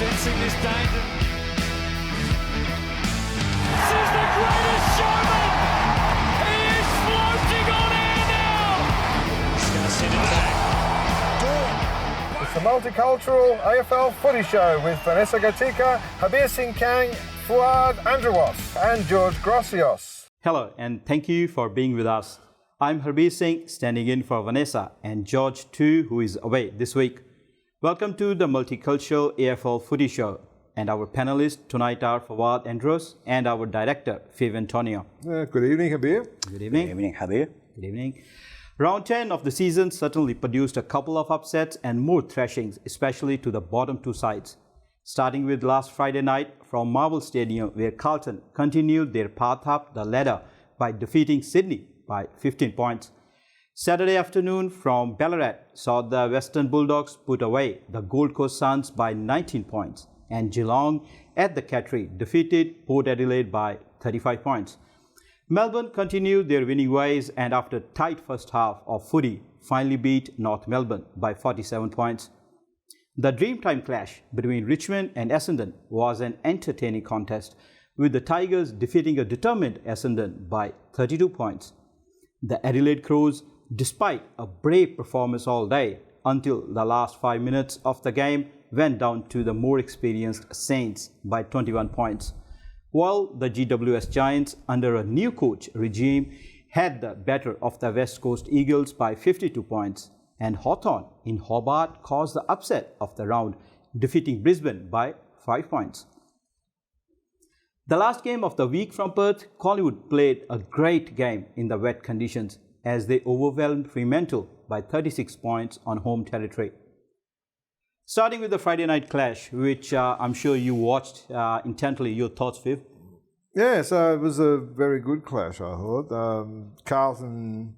sensing this danger. This is the greatest showman! He is floating on air now! He's going to send it back. It's the Multicultural AFL Footy Show with Vanessa Gatica, Habir Singh Kang, Fuad Andrewas and George Grossios. Hello and thank you for being with us. I'm Habir Singh, standing in for Vanessa and George too, who is away this week. Welcome to the Multicultural AFL Footy Show. And our panelists tonight are Fuad Andrewas and our director, Fiv Antonio. Good evening, Habir. Good evening. Good evening, Habir. Good evening. Round 10 of the season certainly produced a couple of upsets and more thrashings, especially to the bottom two sides. Starting with last Friday night from Marvel Stadium, where Carlton continued their path up the ladder by defeating Sydney by 15 points. Saturday afternoon from Ballarat saw the Western Bulldogs put away the Gold Coast Suns by 19 points, and Geelong at the Cattery defeated Port Adelaide by 35 points. Melbourne continued their winning ways and after tight first half of footy, finally beat North Melbourne by 47 points. The Dreamtime clash between Richmond and Essendon was an entertaining contest, with the Tigers defeating a determined Essendon by 32 points. The Adelaide Crows, despite a brave performance all day until the last 5 minutes of the game, went down to the more experienced Saints by 21 points. While the GWS Giants, under a new coach regime, had the better of the West Coast Eagles by 52 points, and Hawthorn in Hobart caused the upset of the round, defeating Brisbane by 5 points. The last game of the week from Perth, Collingwood played a great game in the wet conditions as they overwhelmed Fremantle by 36 points on home territory. Starting with the Friday night clash, which I'm sure you watched intently. Your thoughts, Viv? Yeah, so it was a very good clash, I thought. Carlton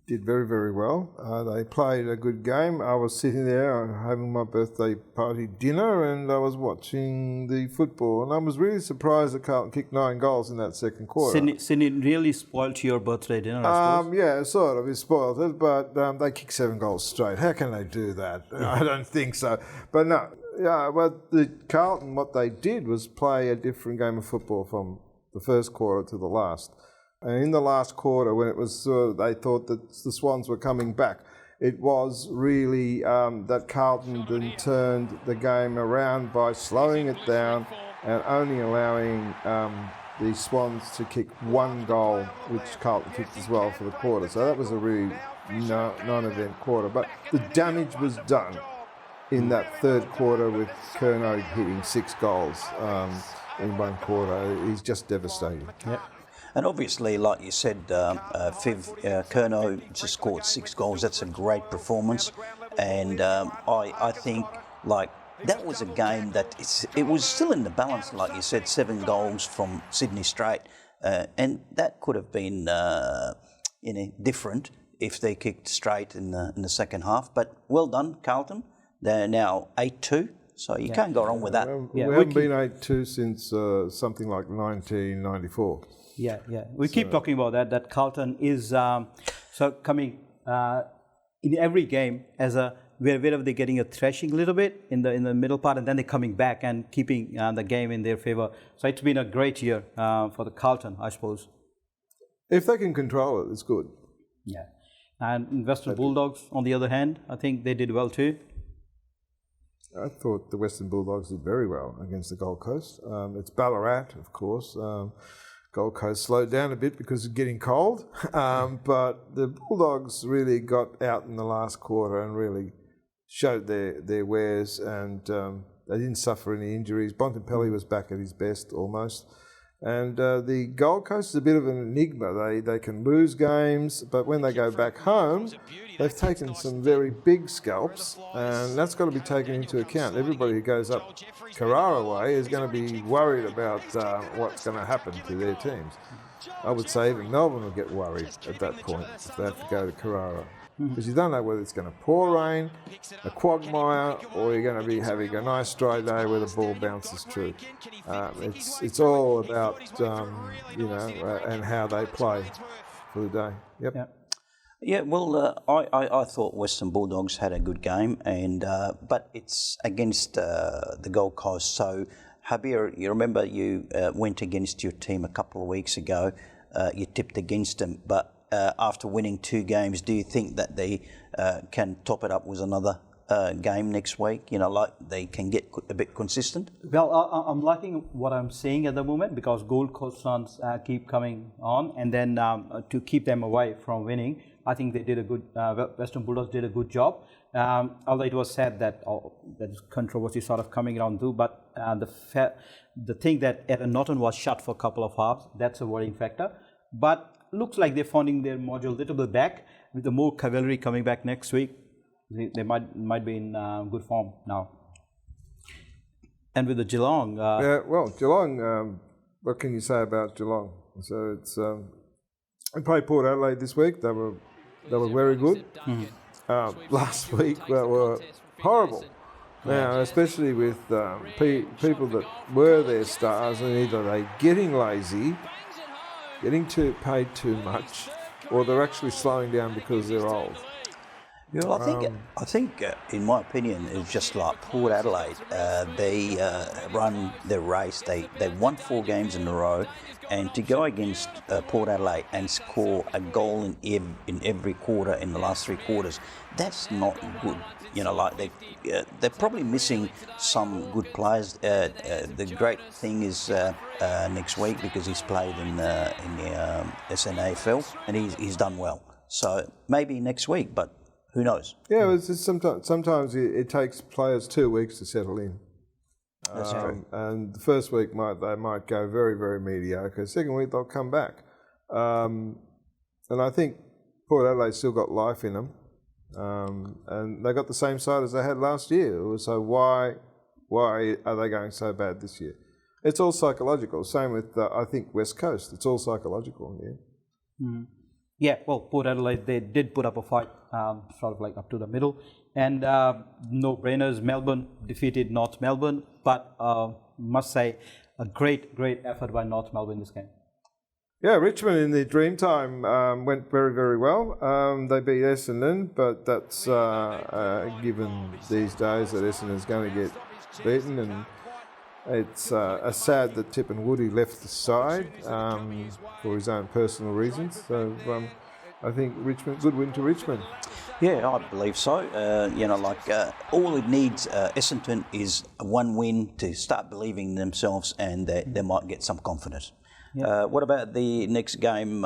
did very, very well. They played a good game. I was sitting there having my birthday party dinner and I was watching the football, and I was really surprised that Carlton kicked 9 goals in that second quarter. Sydney really spoiled your birthday dinner, I suppose. Yeah, sort of. It spoiled it, but they kicked 7 goals straight. How can they do that? I don't think so. But no, yeah. But the Carlton, what they did was play a different game of football from the first quarter to the last. And in the last quarter, when it was they thought that the Swans were coming back, it was really that Carlton then turned the game around by slowing it down and only allowing the Swans to kick 1 goal, which Carlton kicked as well for the quarter. So that was a really non-event quarter. But the damage was done in that third quarter with Curnow hitting 6 goals in 1 quarter. He's just devastating. Yep. And obviously, like you said, Fiv, Curnow just scored 6 goals. That's a great performance. And I think, like, that was a game that it was still in the balance, like you said, 7 goals from Sydney straight. And that could have been different if they kicked straight in the second half. But well done, Carlton. They're now 8-2. So you can't go wrong with that. We haven't been 8-2 since something like 1994. Yeah. We keep talking about that Carlton is coming in every game as wherever they're getting a thrashing a little bit in the middle part, and then they're coming back and keeping the game in their favour. So it's been a great year for the Carlton, I suppose. If they can control it, it's good. Yeah. And Western Bulldogs, on the other hand, I think they did well too. I thought the Western Bulldogs did very well against the Gold Coast. It's Ballarat, of course. Gold Coast slowed down a bit because it's getting cold, but the Bulldogs really got out in the last quarter and really showed their wares, and they didn't suffer any injuries. Bontempelli was back at his best almost. And the Gold Coast is a bit of an enigma. They can lose games, but when they go back home, they've taken some very big scalps, and that's got to be taken into account. Everybody who goes up Carrara way is going to be worried about what's going to happen to their teams. I would say even Melbourne will get worried at that point if they have to go to Carrara. Because you don't know whether it's going to pour rain, a quagmire, or you're going to be having a nice dry day where the ball bounces through. It's all about and how they play for the day. Yep. Yeah, well, I thought Western Bulldogs had a good game, and but it's against the Gold Coast. So, Javier, you remember you went against your team a couple of weeks ago. You tipped against them, but after winning 2 games, do you think that they can top it up with another game next week? You know, like they can get a bit consistent? Well, I'm liking what I'm seeing at the moment because Gold Coast Suns keep coming on, and then to keep them away from winning, I think they did a good. Western Bulldogs did a good job. Although it was said that there's controversy sort of coming around too, but the thing that Aaron Norton was shut for a couple of halves, that's a worrying factor. But looks like they're finding their mojo a little bit back with the more cavalry coming back next week. They might be in good form now. And with the Geelong, yeah, well, Geelong. What can you say about Geelong? So it's they played Port Adelaide this week. They were very good. Last week they were horrible. Now, especially with people that were their stars, and either they're getting lazy, getting paid too much, or they're actually slowing down because they're old. Yeah, well, I think, in my opinion, it's just like Port Adelaide. They run their race. They won 4 games in a row, and to go against Port Adelaide and score a goal in every quarter in the last 3 quarters, that's not good. You know, like they're probably missing some good players. The great thing is next week, because he's played in the AFL and he's done well. So maybe next week, but who knows? Yeah, it's just sometimes it takes players 2 weeks to settle in. That's true. And the first week they might go very, very mediocre. Second week they'll come back. And I think Port Adelaide still got life in them. And they got the same side as they had last year. So why are they going so bad this year? It's all psychological. Same with, I think, West Coast. It's all psychological, yeah. Mm. Yeah, well, Port Adelaide, they did put up a fight, sort of like up to the middle. And no-brainers, Melbourne defeated North Melbourne, but must say, a great effort by North Melbourne in this game. Yeah, Richmond in the Dreamtime went very, very well. They beat Essendon, but that's given these days that Essendon is going to get beaten, and it's sad that Tip and Woody left the side for his own personal reasons. So I think Richmond, good win to Richmond. Yeah, I believe so. All it needs, Essendon, is one win to start believing in themselves, and they might get some confidence. Yeah. What about the next game?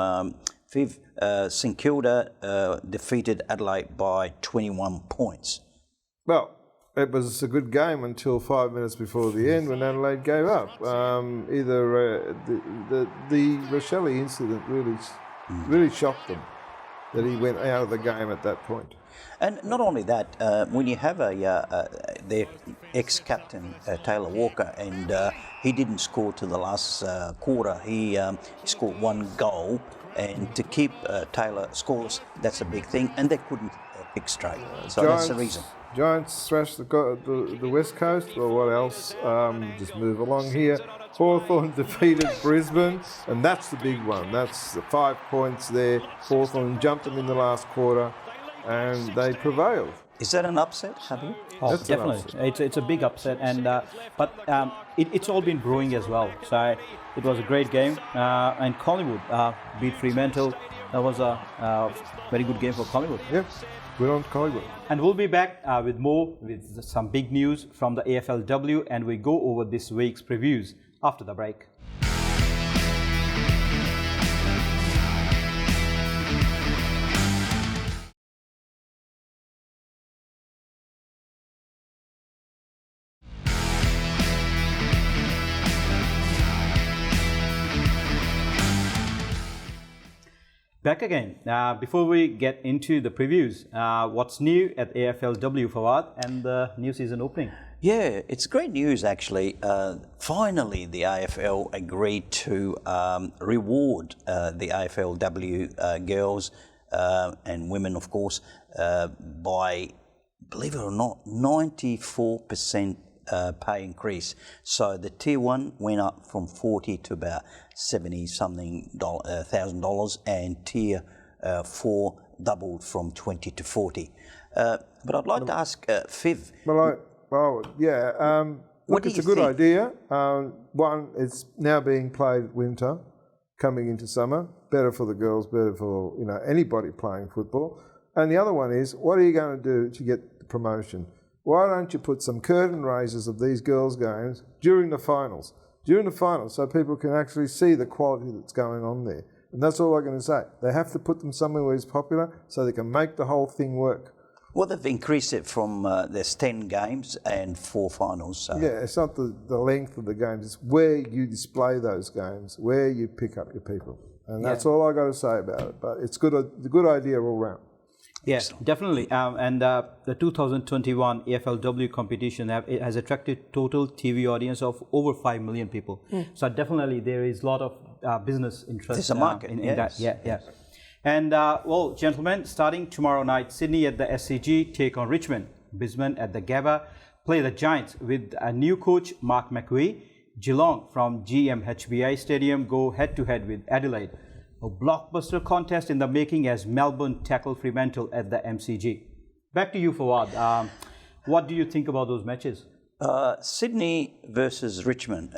Viv, St Kilda defeated Adelaide by 21 points. Well, it was a good game until 5 minutes before the end when Adelaide gave up. The Rochelle incident really shocked them that he went out of the game at that point. And not only that, when you have their ex-captain Taylor Walker, and he didn't score to the last quarter, he scored 1 goal, and to keep Taylor scoreless, that's a big thing, and they couldn't pick straight. So that's the reason. Giants thrashed the West Coast, or what else? Just move along here. Hawthorn defeated Brisbane, and that's the big one. That's the 5 points there. Hawthorn jumped them in the last quarter, and they prevailed. Is that an upset, Javier? Oh, definitely. It's a big upset, and but it's all been brewing as well. So it was a great game, and Collingwood beat Fremantle. That was a very good game for Collingwood. Yeah, good on Collingwood. And we'll be back with some big news from the AFLW, and we go over this week's previews after the break. Back again. Before we get into the previews, what's new at AFLW, Fawad, and the new season opening? Yeah, it's great news actually. Finally, the AFL agreed to reward the AFLW girls and women, of course, by, believe it or not, 94% pay increase. So the tier 1 went up from 40 to about $70-something thousand, and tier 4 doubled from 20 to 40. But I'd like to ask Fiv. Look, do it's you a good think? idea. One, it's now being played winter, coming into summer. Better for the girls, better for anybody playing football. And the other one is, what are you going to do to get the promotion? Why don't you put some curtain raisers of these girls' games during the finals? So people can actually see the quality that's going on there. And that's all I'm going to say. They have to put them somewhere where it's popular so they can make the whole thing work. Well, they've increased it from there's 10 games and 4 finals. So. Yeah, it's not the length of the games. It's where you display those games, where you pick up your people. And that's all I got to say about it. But it's a good idea all round. Yes, definitely. The 2021 AFLW competition has attracted total TV audience of over 5 million people. So definitely there is a lot of business interest. There's a market in yes. that. Yeah. And well, gentlemen, starting tomorrow night, Sydney at the SCG take on Richmond. Brisbane at the Gabba play the Giants with a new coach, Mark McVie. Geelong from GMHBA Stadium go head-to-head with Adelaide. A blockbuster contest in the making as Melbourne tackle Fremantle at the MCG. Back to you, Fawad. What do you think about those matches? Sydney versus Richmond.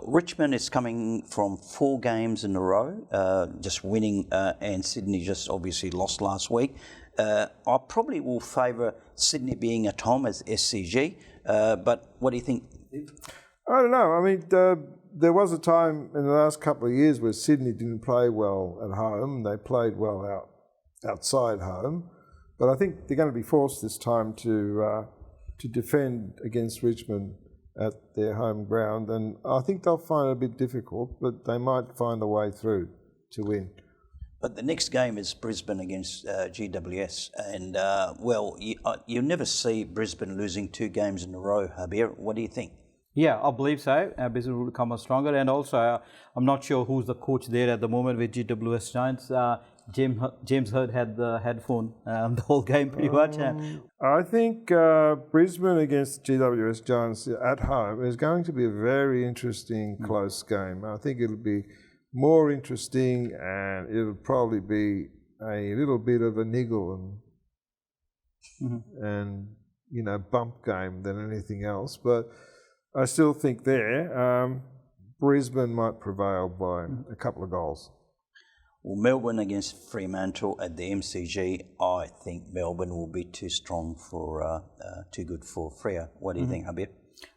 Richmond is coming from 4 games in a row, just winning, and Sydney just obviously lost last week. I probably will favour Sydney being at home as SCG, but what do you think? I don't know. I mean, there was a time in the last couple of years where Sydney didn't play well at home. They played well outside home. But I think they're going to be forced this time to defend against Richmond at their home ground. And I think they'll find it a bit difficult, but they might find a way through to win. But the next game is Brisbane against GWS. And, you never see Brisbane losing 2 games in a row, Habir. What do you think? Yeah, I believe so. Brisbane will come out stronger. And also, I'm not sure who's the coach there at the moment with GWS Giants. James Hurd had the headphone the whole game pretty much. I think Brisbane against GWS Giants at home is going to be a very interesting close game. I think it'll be more interesting and it'll probably be a little bit of a niggle and bump game than anything else. But I still think Brisbane might prevail by a couple of goals. Well, Melbourne against Fremantle at the MCG, I think Melbourne will be too strong too good for Freo. What do you think, Habib?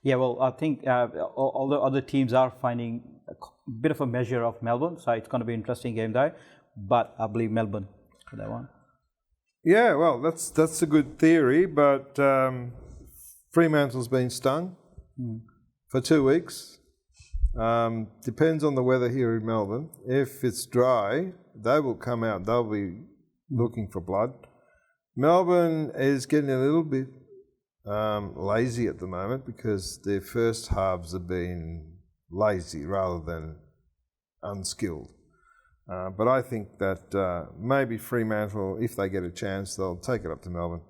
Yeah, well, I think all the other teams are finding a bit of a measure of Melbourne, so it's going to be an interesting game there. But I believe Melbourne for that one. Yeah, well, that's a good theory, but Fremantle's been stung for 2 weeks. Depends on the weather here in Melbourne. If it's dry, they will come out. They'll be looking for blood. Melbourne is getting a little bit lazy at the moment because their first halves have been lazy rather than unskilled. But I think that maybe Fremantle, if they get a chance, they'll take it up to Melbourne.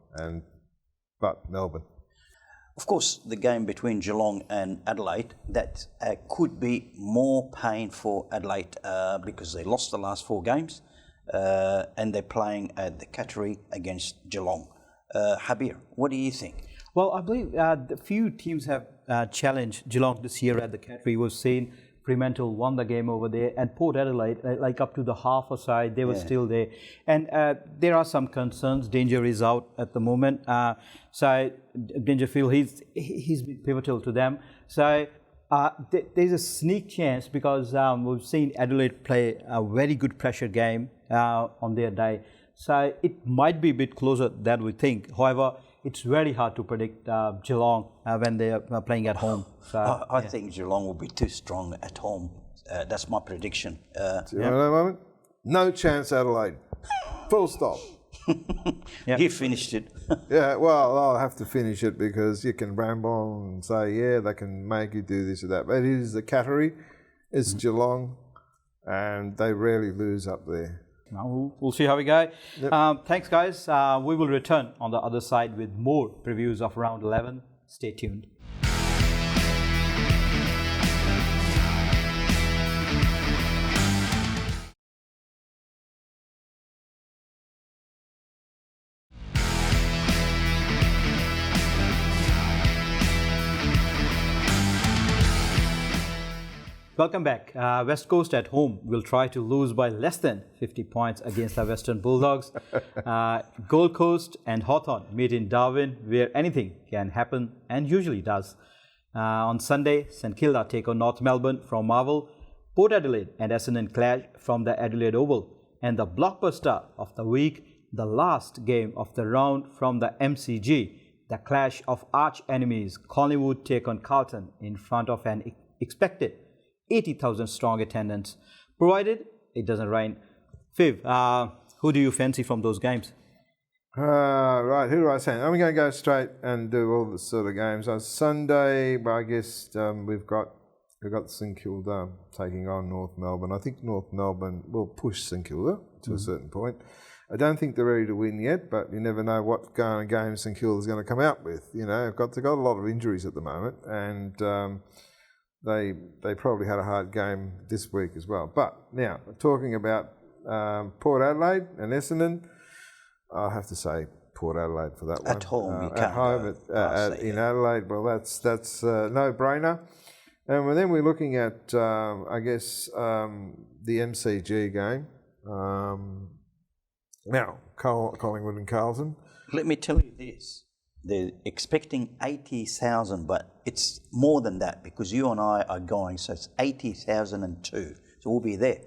But Melbourne. Of course, the game between Geelong and Adelaide, that could be more pain for Adelaide because they lost the last 4 games and they're playing at the Cattery against Geelong. Habir, what do you think? Well, I believe the few teams have challenged Geelong this year at the Cattery. We've seen Fremantle won the game over there, and Port Adelaide, like up to the half or side, they were still there. And there are some concerns. Danger is out at the moment. So Dangerfield, he's been pivotal to them. So there's a sneak chance because we've seen Adelaide play a very good pressure game on their day. So it might be a bit closer than we think. However, it's very hard to predict Geelong when they are playing at home. So, I think Geelong will be too strong at home. That's my prediction. Do you know that moment? No chance, Adelaide. Full stop. You finished it. Yeah, well, I'll have to finish it because you can ramble and say, yeah, they can make you do this or that. But it is the Cattery, it's Geelong, and they rarely lose up there. Now we'll see how we go. Yep. Thanks, guys. We will return on the other side with more previews of round 11. Stay tuned. Welcome back. West Coast at home will try to lose by less than 50 points against the Western Bulldogs. Gold Coast and Hawthorn meet in Darwin, where anything can happen and usually does. On Sunday, St Kilda take on North Melbourne from Marvel. Port Adelaide and Essendon clash from the Adelaide Oval. And the blockbuster of the week, the last game of the round from the MCG, the clash of arch enemies. Collingwood take on Carlton in front of an expected 80,000 strong attendance, provided it doesn't rain. Viv, who do you fancy from those games? Right, who do I say? I'm going to go straight and do all the sort of games. On Sunday, well, I guess we've got St Kilda taking on North Melbourne. I think North Melbourne will push St Kilda to a certain point. I don't think they're ready to win yet, but you never know what kind of game St Kilda's going to come out with. You know, they've got a lot of injuries at the moment, and they probably had a hard game this week as well. But now, talking about Port Adelaide and Essendon, I'll have to say Port Adelaide for that one. At home, you at can't home in Adelaide, well, that's no-brainer. And then we're looking at, I guess, the MCG game. Now, Collingwood and Carlton. Let me tell you this. They're expecting 80,000, but it's more than that because you and I are going, so it's 80,002. So we'll be there.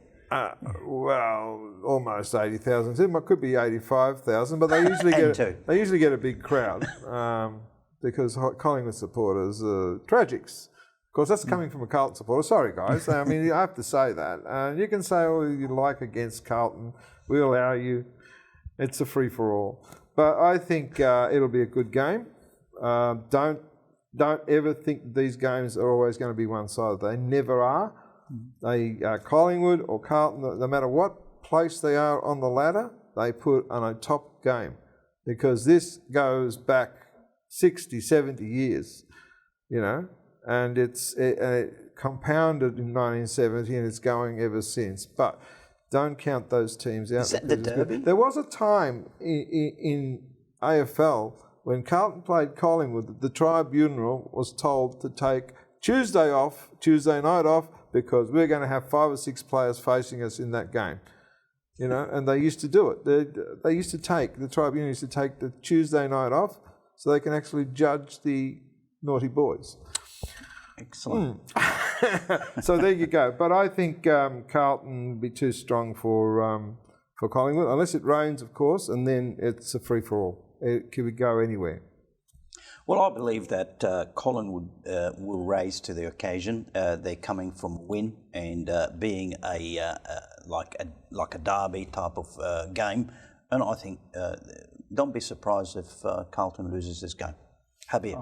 Well, almost 80,000. It could be 85,000, but they usually get a big crowd because Collingwood supporters are tragics. Of course, that's coming from a Carlton supporter. Sorry, guys. I mean, I have to say that. You can say all you like against Carlton. We allow you. It's a free-for-all. But I think it'll be a good game. Don't ever think these games are always going to be one-sided. They never are. They Collingwood or Carlton, no matter what place they are on the ladder, they put on a top game because this goes back 60, 70 years, you know, and it's compounded in 1970 and it's going ever since. But don't count those teams out. Is that the derby? There was a time in AFL when Carlton played Collingwood, the tribunal was told to take Tuesday night off, because we're going to have 5 or 6 players facing us in that game. You know, and they used to do it. They used to take, the tribunal used to take the Tuesday night off so they can actually judge the naughty boys. Excellent. So there you go. But I think Carlton will be too strong for Collingwood, unless it rains, of course, and then it's a free-for-all. It could go anywhere. Well, I believe that Collingwood will rise to the occasion. They're coming from a win and being like a derby type of game, and I think don't be surprised if Carlton loses this game. Happy.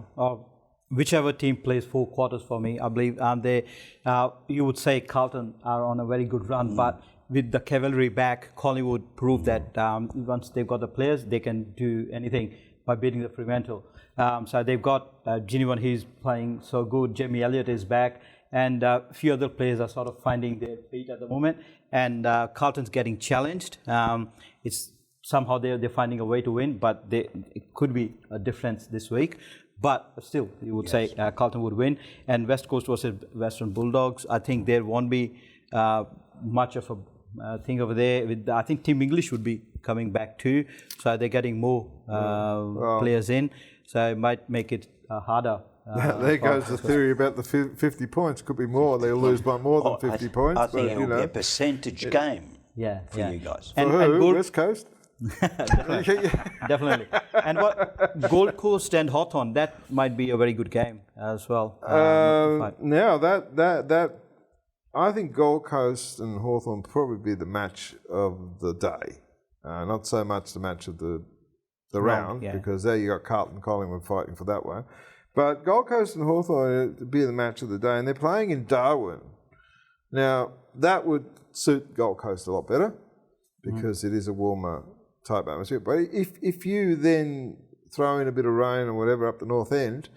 Whichever team plays 4 quarters for me, I believe you would say Carlton are on a very good run, but with the cavalry back, Collingwood proved that once they've got the players, they can do anything by beating the Fremantle. So they've got Ginnivan, he's playing so good, Jamie Elliott is back, and a few other players are sort of finding their feet at the moment, and Carlton's getting challenged. It's somehow they're finding a way to win, but it could be a difference this week. But still, you would say Carlton would win. And West Coast versus Western Bulldogs, I think there won't be much of a thing over there. I think Tim English would be coming back too, so they're getting more players in. So it might make it harder. There goes the theory about the 50 points. Could be more. They'll lose by more than 50 points. I think it'll be a percentage game for you guys. For who? West Coast? Definitely. And what Gold Coast and Hawthorn, that might be a very good game as well. Now that I think Gold Coast and Hawthorn probably be the match of the day. Not so much the match of the round, because there you got Carlton, Collingwood fighting for that one. But Gold Coast and Hawthorn would be the match of the day, and they're playing in Darwin. Now, that would suit Gold Coast a lot better because it is a warmer type atmosphere. But if you then throw in a bit of rain or whatever up the north end,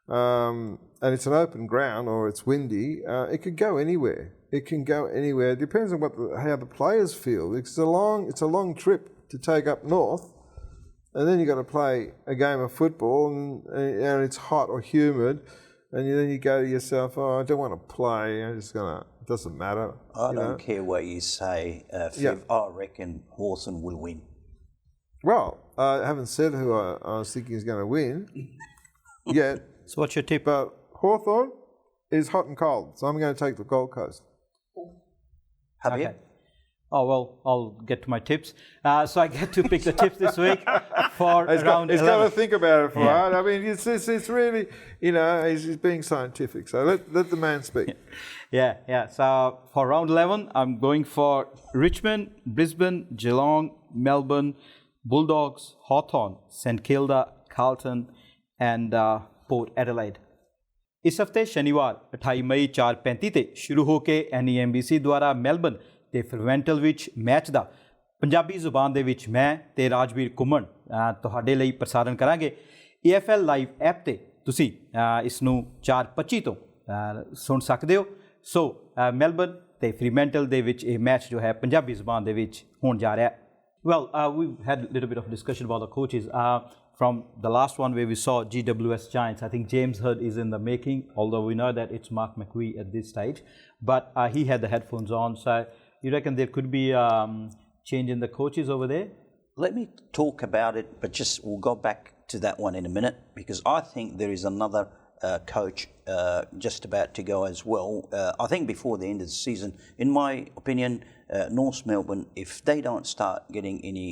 and it's an open ground or it's windy, it could go anywhere. It can go anywhere. It depends on how the players feel. It's a long trip to take up north, and then you've got to play a game of football, and it's hot or humid, and then you go to yourself, oh, I don't want to play. I'm just gonna. It doesn't matter. I don't care what you say, Viv. I reckon Hawthorn will win. Well, I haven't said who I was thinking is going to win yet. So what's your tip? But Hawthorn is hot and cold, so I'm going to take the Gold Coast. Javier? Okay. Oh, well, I'll get to my tips. So I get to pick the tips this week for round 11. He's got to think about it, right? I mean, it's really, he's being scientific. So let the man speak. Yeah. So for round 11, I'm going for Richmond, Brisbane, Geelong, Melbourne, Bulldogs, Hawthorn, St Kilda, Carlton and Port Adelaide. इस हफ्ते शनिवार 28 मई 4:35 ਤੇ ਸ਼ੁਰੂ ਹੋ ਕੇ NEMBC ਦੁਆਰਾ Melbourne ਤੇ ਫਰਵੈਂਟਲ ਵਿੱਚ match ਦਾ ਪੰਜਾਬੀ ਜ਼ੁਬਾਨ ਦੇ ਵਿੱਚ ਮੈਂ ਤੇ ਰਾਜਵੀਰ ਕੁਮਣ ਤੁਹਾਡੇ ਲਈ ਪ੍ਰਸਾਰਣ ਕਰਾਂਗੇ। AFL ਲਾਈਵ ਐਪ ਤੇ ਤੁਸੀਂ ਇਸ ਨੂੰ 4:25 ਤੋਂ ਸੁਣ ਸਕਦੇ ਹੋ। ਸੋ ਮੈਲਬਨ ਤੇ ਫਰੀਮੈਂਟਲ ਦੇ ਵਿੱਚ ਇਹ ਮੈਚ ਜੋ ਹੈ ਪੰਜਾਬੀ ਜ਼ੁਬਾਨ ਦੇ ਵਿੱਚ ਹੋਣ ਜਾ ਰਿਹਾ ਹੈ। Well, we've had a little bit of discussion about the coaches. From the last one where we saw GWS Giants, I think James Hird is in the making, although we know that it's Mark McVie at this stage. But he had the headphones on, so you reckon there could be change in the coaches over there? Let me talk about it, but just we'll go back to that one in a minute, because I think there is another coach just about to go as well. I think before the end of the season, in my opinion, North Melbourne, if they don't start getting any,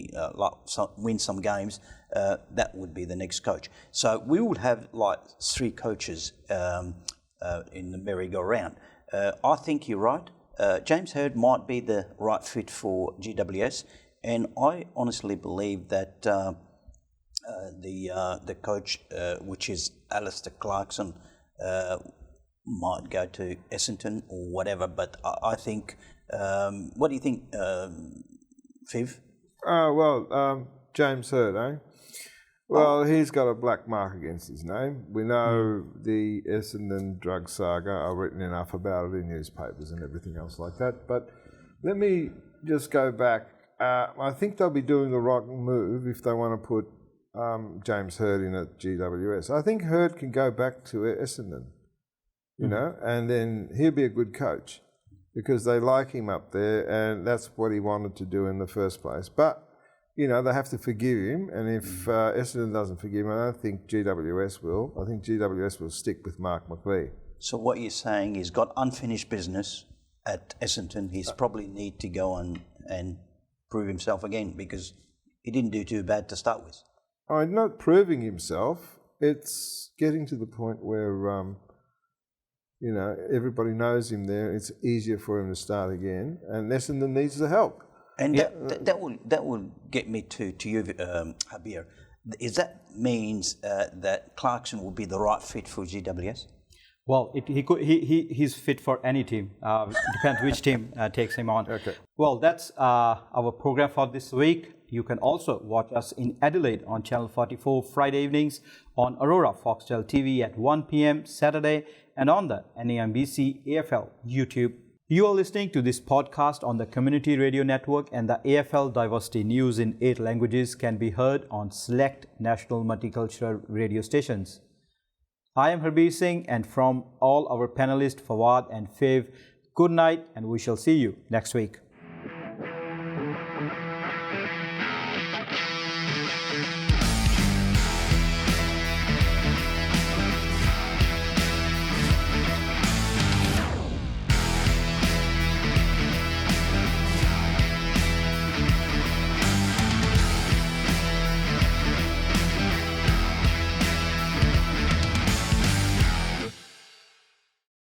win some games, that would be the next coach. So we would have like 3 coaches in the merry-go-round. I think you're right. James Hird might be the right fit for GWS, and I honestly believe that the coach, which is Alistair Clarkson, might go to Essendon or whatever. But I think, what do you think, Viv? James Hird, eh? Well, he's got a black mark against his name. We know the Essendon drug saga. I've written enough about it in newspapers and everything else like that. But let me just go back. I think they'll be doing the right move if they want to put James Hird in at GWS. I think Hird can go back to Essendon, and then he'll be a good coach because they like him up there, and that's what he wanted to do in the first place. But they have to forgive him, and if Essendon doesn't forgive him, I don't think GWS will. I think GWS will stick with Mark McVie. So what you're saying, he's got unfinished business at Essendon. He's probably need to go on and prove himself again because he didn't do too bad to start with. Not proving himself. It's getting to the point where, everybody knows him there. It's easier for him to start again, and Essendon needs the help. And that will get me to you, Javier. Is that means that Clarkson will be the right fit for GWS? Well, he's fit for any team. Depends which team takes him on. Okay. Well, that's our program for this week. You can also watch us in Adelaide on Channel 44 Friday evenings, on Aurora Foxtel TV at 1 p.m. Saturday, and on the NEMBC AFL YouTube. You are listening to this podcast on the Community Radio Network, and the AFL Diversity News in 8 languages can be heard on select national multicultural radio stations. I am Harbir Singh, and from all our panelists, Fawad and Fav, good night, and we shall see you next week.